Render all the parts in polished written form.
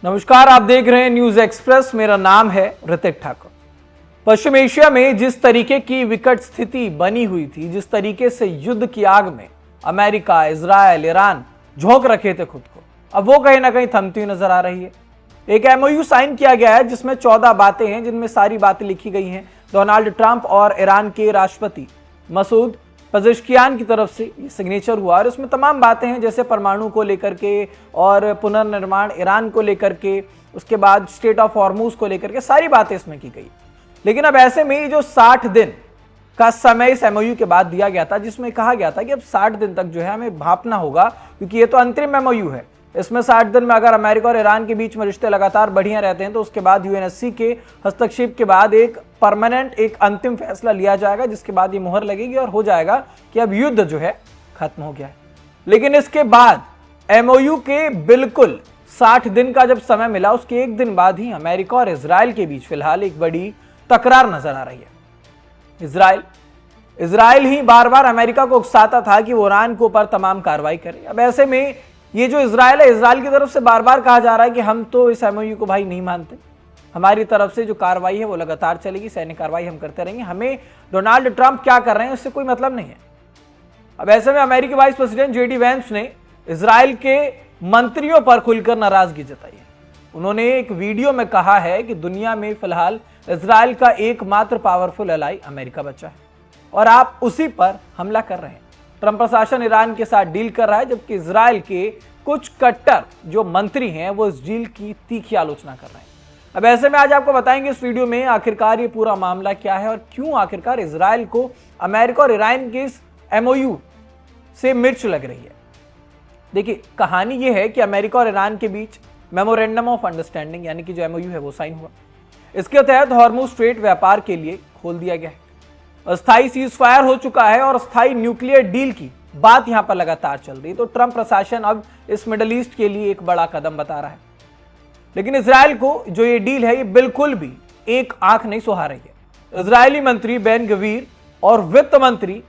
नमस्कार, आप देख रहे हैं न्यूज एक्सप्रेस। मेरा नाम है ऋतिक ठाकुर। पश्चिम एशिया में जिस तरीके की विकट स्थिति बनी हुई थी, जिस तरीके से युद्ध की आग में अमेरिका, इजराइल, ईरान झोंक रखे थे खुद को, अब वो कहीं ना कहीं थमती हुई नजर आ रही है। एक एमओयू साइन किया गया है जिसमें 14 बातें हैं, जिनमें सारी बातें लिखी गई हैं डोनाल्ड ट्रंप और ईरान के राष्ट्रपति मसूद पजेश्कियान की तरफ से ये सिग्नेचर हुआ। और इसमें तमाम बातें हैं, जैसे परमाणु को लेकर के और पुनर्निर्माण ईरान को लेकर के, उसके बाद स्टेट ऑफ हॉर्मुज को लेकर के, सारी बातें इसमें की गई। लेकिन अब ऐसे में ये जो 60 दिन का समय इस एमओयू के बाद दिया गया था, जिसमें कहा गया था कि अब 60 दिन तक जो है हमें भांपना होगा, क्योंकि ये तो अंतरिम एमओयू है। इसमें 60 दिन में अगर अमेरिका और ईरान के बीच में रिश्ते लगातार बढ़िया रहते हैं तो उसके बाद यूएनएससी के हस्तक्षेप के बाद एक परमानेंट, एक अंतिम फैसला लिया जाएगा, जिसके बाद ये मुहर लगेगी और हो जाएगा कि अब युद्ध जो है खत्म हो गया है। लेकिन इसके बाद एमओयू के बिल्कुल 60 दिन का जब समय मिला, उसके एक दिन बाद ही अमेरिका और इजराइल के बीच फिलहाल एक बड़ी तकरार नजर आ रही है। इजराइल ही बार बार अमेरिका को उकसाता था कि वो ईरान के ऊपर तमाम कार्रवाई करे। अब ऐसे में ये जो इजराइल है, इजराइल की तरफ से बार बार कहा जा रहा है कि हम तो इस एमओयू को भाई नहीं मानते, हमारी तरफ से जो कार्रवाई है वो लगातार चलेगी, सैन्य कार्रवाई हम करते रहेंगे, हमें डोनाल्ड ट्रंप क्या कर रहे हैं उससे कोई मतलब नहीं है। अब ऐसे में अमेरिकी वाइस प्रेसिडेंट जेडी वेंस ने इजराइल के मंत्रियों पर खुलकर नाराजगी जताई है। उन्होंने एक वीडियो में कहा है कि दुनिया में फिलहाल इजराइल का एकमात्र पावरफुल एलाई अमेरिका बचा है और आप उसी पर हमला कर रहे हैं। ट्रंप प्रशासन ईरान के साथ डील कर रहा है, जबकि इजराइल के कुछ कट्टर जो मंत्री हैं वो इस डील की तीखी आलोचना कर रहे हैं। अब ऐसे में आज आपको बताएंगे इस वीडियो में आखिरकार ये पूरा मामला क्या है और क्यों आखिरकार इजराइल को अमेरिका और ईरान के इस एमओयू से मिर्च लग रही है। देखिए, कहानी ये है कि अमेरिका और ईरान के बीच मेमोरेंडम ऑफ अंडरस्टैंडिंग यानी कि जो एमओयू है वो साइन हुआ। इसके तहत हॉर्मुज स्ट्रेट व्यापार के लिए खोल दिया गया है। अस्थायी सीज फायर हो चुका है और अस्थायी न्यूक्लियर डील की बात यहां पर लगातार चल रही है। तो ट्रंप प्रशासन अब इस मिडल ईस्ट के लिए एक बड़ा कदम बता रहा है। लेकिन इजराइल को जो ये डील है ये बिल्कुल भी एक आंख नहीं सुहा रही है। इजरायली मंत्री बेन गवीर और वित्त मंत्री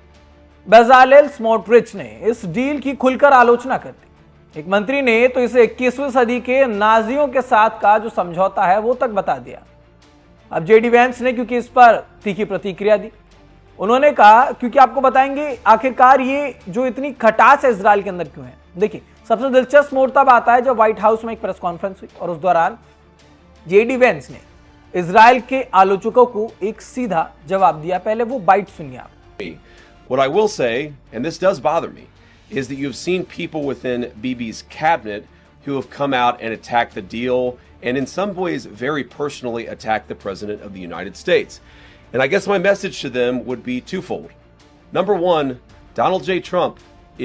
बेजालेल स्मोट्रिच ने इस डील की खुलकर आलोचना कर दी। एक मंत्री ने तो इसे 21वीं सदी के नाजियों के साथ का जो समझौता है वो तक बता दिया। अब जेडी वेंस ने क्योंकि इस पर तीखी प्रतिक्रिया दी, उन्होंने कहा, क्योंकि आपको बताएंगे आखिरकार ये जो इतनी खटास है इजराइल के अंदर क्यों है। देखिए, सबसे दिलचस्प मोड़ तब आता है जब व्हाइट हाउस में एक प्रेस कॉन्फ्रेंस हुई और उस दौरान जेडी वेंस ने इजराइल के आलोचकों को एक सीधा जवाब दिया। पहले वो बाइट सुनिए आप। What I will say, and this does bother me, is that you've seen people within Bibi's cabinet who have come out and attacked the deal and in some ways very personally attacked the President of the United States. And I guess my message to them would be twofold. Number one, Donald J. Trump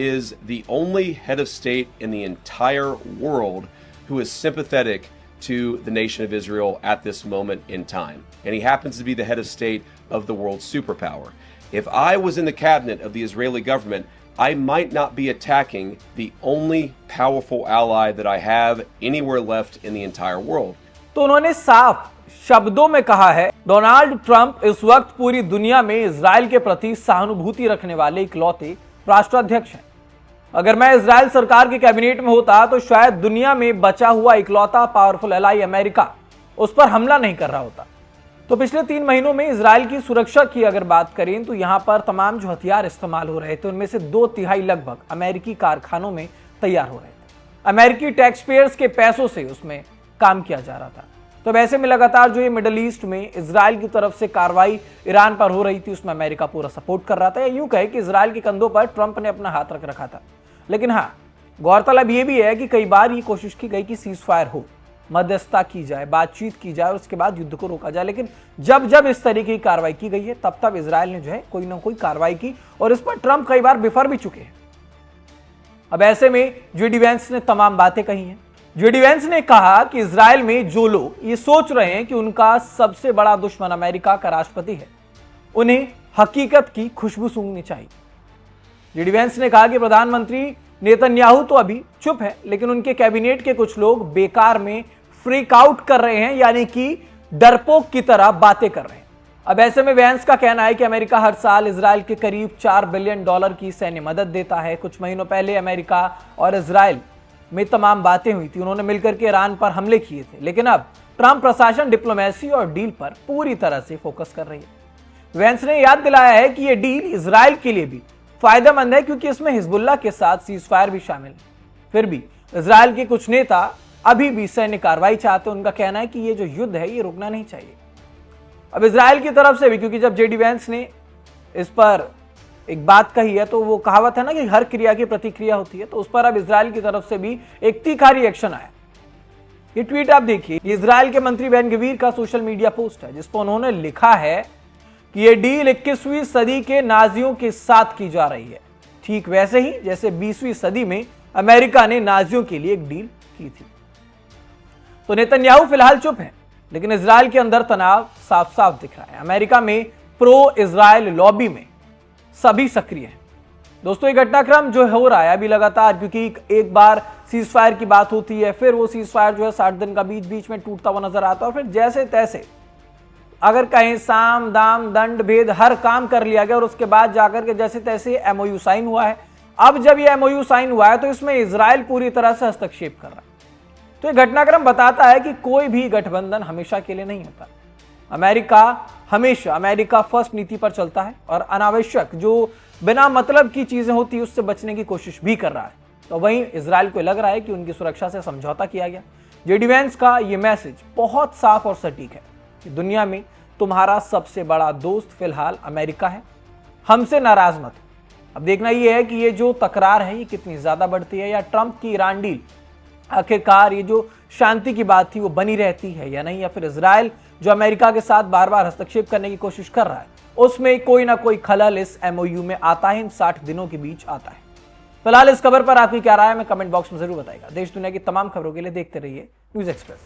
is the only head of state in the entire world who is sympathetic to the nation of Israel at this moment in time. And he happens to be the head of state of the world's superpower. If I was in the cabinet of the Israeli government, I might not be attacking the only powerful ally that I have anywhere left in the entire world. तो उन्होंने साफ शब्दों में कहा है, Donald Trump इस वक्त पूरी दुनिया में इजराइल के प्रति सहानुभूति रखने वाले इकलौते राष्ट्राध्यक्ष हैं। अगर मैं इजराइल सरकार के कैबिनेट में होता तो शायद दुनिया में बचा हुआ इकलौता पावरफुल एलाई अमेरिका उस पर हमला नहीं कर रहा होता। तो पिछले 3 महीनों में इजराइल की सुरक्षा की अगर बात करें तो यहां पर तमाम जो हथियार इस्तेमाल हो रहे थे उनमें से 2/3 लगभग अमेरिकी कारखानों में तैयार हो रहे थे। अमेरिकी टैक्स पेयर्स के पैसों से उसमें काम किया जा रहा था। तो वैसे में लगातार जो ये मिडल ईस्ट में इजराइल की तरफ से कार्रवाई ईरान पर हो रही थी, उसमें अमेरिका पूरा सपोर्ट कर रहा था, या यूं कहे कि इजराइल के कंधों पर ट्रंप ने अपना हाथ रख रखा था। लेकिन हाँ, गौरतलब ये भी है कि कई बार ये कोशिश की गई कि सीज फायर हो, मध्यस्थता की जाए, बातचीत की जाए और उसके बाद युद्ध को रोका जाए। लेकिन जब जब इस तरीके की कार्रवाई की गई है तब तब इजराइल ने जो है कोई ना कोई कार्रवाई की और इस पर ट्रंप कई बार विफल भी चुके हैं। अब ऐसे में जेडी वेंस ने तमाम बातें कही हैं। जेडी वेंस ने कहा कि इजराइल में जो लोग ये सोच रहे हैं कि उनका सबसे बड़ा दुश्मन अमेरिका का राष्ट्रपति है, उन्हें हकीकत की खुशबू सूंघनी चाहिए। जेडी वेंस ने कहा कि प्रधानमंत्री नेतन्याहू तो अभी चुप है, लेकिन उनके कैबिनेट के कुछ लोग बेकार में फ्रीक आउट कर रहे हैं, यानी कि डरपोक की तरह बातें कर रहे हैं। अब ऐसे में वेंस का कहना है कि अमेरिका हर साल इजराइल के करीब $4 बिलियन की सैन्य मदद देता है। कुछ महीनों पहले अमेरिका और इजराइल में तमाम बातें हुई थी, उन्होंने मिलकर के ईरान पर हमले किए थे, लेकिन अब ट्रंप प्रशासन डिप्लोमेसी और डील पर पूरी तरह से फोकस कर रही है। वेंस ने याद दिलाया है कि यह डील इजराइल के लिए भी फायदेमंद है क्योंकि इसमें हिजबुल्लाह के साथ सीजफायर भी शामिल है। फिर भी इजराइल के कुछ नेता अभी भी सैन्य कार्रवाई चाहते हैं। उनका कहना है कि यह जो युद्ध है ये रुकना नहीं चाहिए। अब इजराइल की तरफ से भी, क्योंकि जब जेडी वेंस ने इस पर एक बात कही है तो वो कहावत है ना कि हर क्रिया की प्रतिक्रिया होती है, तो उस पर अब इजराइल की तरफ से भी एक तीखा रिएक्शन आया। ये ट्वीट आप देखिए, इजराइल के मंत्री बेन गवीर का सोशल मीडिया पोस्ट है जिस पर उन्होंने लिखा है कि यह डील 21वीं सदी के नाजियों के साथ की जा रही है, ठीक वैसे ही जैसे 20वीं सदी में अमेरिका ने नाजियों के लिए एक डील की थी। तो नेतन्याहू फिलहाल चुप है, लेकिन इजराइल के अंदर तनाव साफ साफ दिख रहा है। अमेरिका में प्रो इजराइल लॉबी में सभी सक्रिय हैं। दोस्तों, ये घटनाक्रम जो हो रहा है अभी लगातार, क्योंकि एक बार सीज फायर की बात होती है, फिर वो सीज फायर जो है 60 दिन का बीच बीच में टूटता हुआ नजर आता है, और फिर जैसे तैसे अगर कहीं साम दाम दंड भेद हर काम कर लिया गया और उसके बाद जाकर के जैसे तैसे एमओयू साइन हुआ है। अब जब ये एमओयू साइन हुआ है तो इसमें इजराइल पूरी तरह से हस्तक्षेप कर रहा है। तो ये घटनाक्रम बताता है कि कोई भी गठबंधन हमेशा के लिए नहीं होता। अमेरिका हमेशा अमेरिका फर्स्ट नीति पर चलता है और अनावश्यक जो बिना मतलब की चीजें होती है उससे बचने की कोशिश भी कर रहा है। तो वहीं इजराइल को लग रहा है कि उनकी सुरक्षा से समझौता किया गया। जेडी वेंस का यह मैसेज बहुत साफ और सटीक है कि दुनिया में तुम्हारा सबसे बड़ा दोस्त फिलहाल अमेरिका है, हमसे नाराज मत हो। अब देखना यह है कि ये जो तकरार है ये कितनी ज्यादा बढ़ती है, या ट्रंप की ईरान डील आखिरकार ये जो शांति की बात थी वो बनी रहती है या नहीं, या फिर इजराइल जो अमेरिका के साथ बार बार हस्तक्षेप करने की कोशिश कर रहा है उसमें कोई ना कोई खलल इस एमओयू में आता है, इन 60 दिनों के बीच आता है। फिलहाल इस खबर पर आपकी क्या राय है, हमें कमेंट बॉक्स में जरूर बताइएगा। देश दुनिया की तमाम खबरों के लिए देखते रहिए न्यूज एक्सप्रेस।